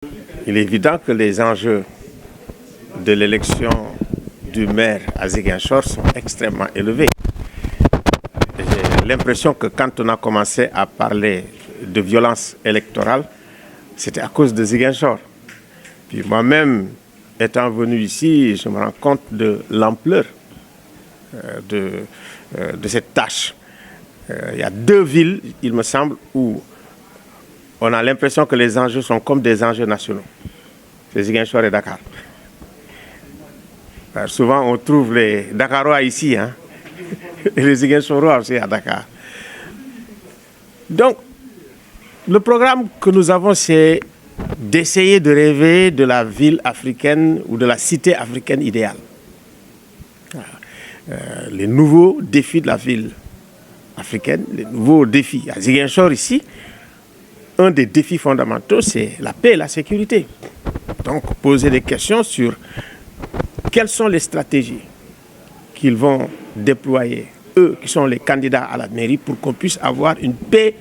Il est évident que les enjeux de l'élection du maire à Ziguinchor sont extrêmement élevés. J'ai l'impression que quand on a commencé à parler de violence électorale, c'était à cause de Ziguinchor. Puis moi-même, étant venu ici, je me rends compte de l'ampleur de cette tâche. Il y a deux villes, il me semble, où on a l'impression que les enjeux sont comme des enjeux nationaux. C'est Ziguinchor et Dakar. Alors souvent, on trouve les Dakarois ici, hein, et les Ziguinchorois aussi à Dakar. Donc, le programme que nous avons, c'est d'essayer de rêver de la ville africaine ou de la cité africaine idéale. Les nouveaux défis de la ville africaine, les nouveaux défis. À Ziguinchor, ici, un des défis fondamentaux, c'est la paix et la sécurité. Donc, poser des questions sur quelles sont les stratégies qu'ils vont déployer, eux qui sont les candidats à la mairie, pour qu'on puisse avoir une paix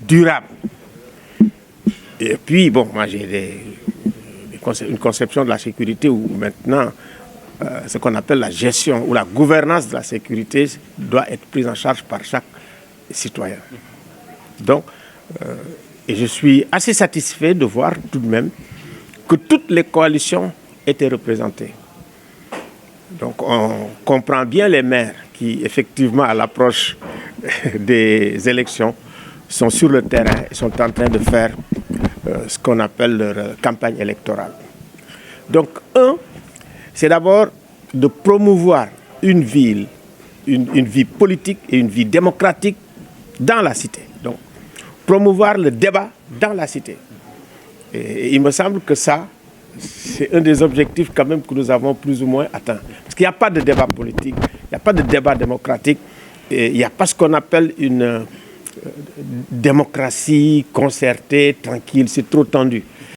durable. Et puis, bon, moi j'ai une conception de la sécurité où maintenant, ce qu'on appelle la gestion ou la gouvernance de la sécurité doit être prise en charge par chaque citoyen. Donc, et je suis assez satisfait de voir tout de même que toutes les coalitions étaient représentées. Donc on comprend bien les maires qui, effectivement, à l'approche des élections, sont sur le terrain et sont en train de faire ce qu'on appelle leur campagne électorale. Donc, c'est d'abord de promouvoir une vie politique et une vie démocratique dans la cité. Donc, promouvoir le débat dans la cité. Et il me semble que ça, c'est un des objectifs quand même que nous avons plus ou moins atteint. Parce qu'il n'y a pas de débat politique, il n'y a pas de débat démocratique, et il n'y a pas ce qu'on appelle une démocratie concertée, tranquille, c'est trop tendu.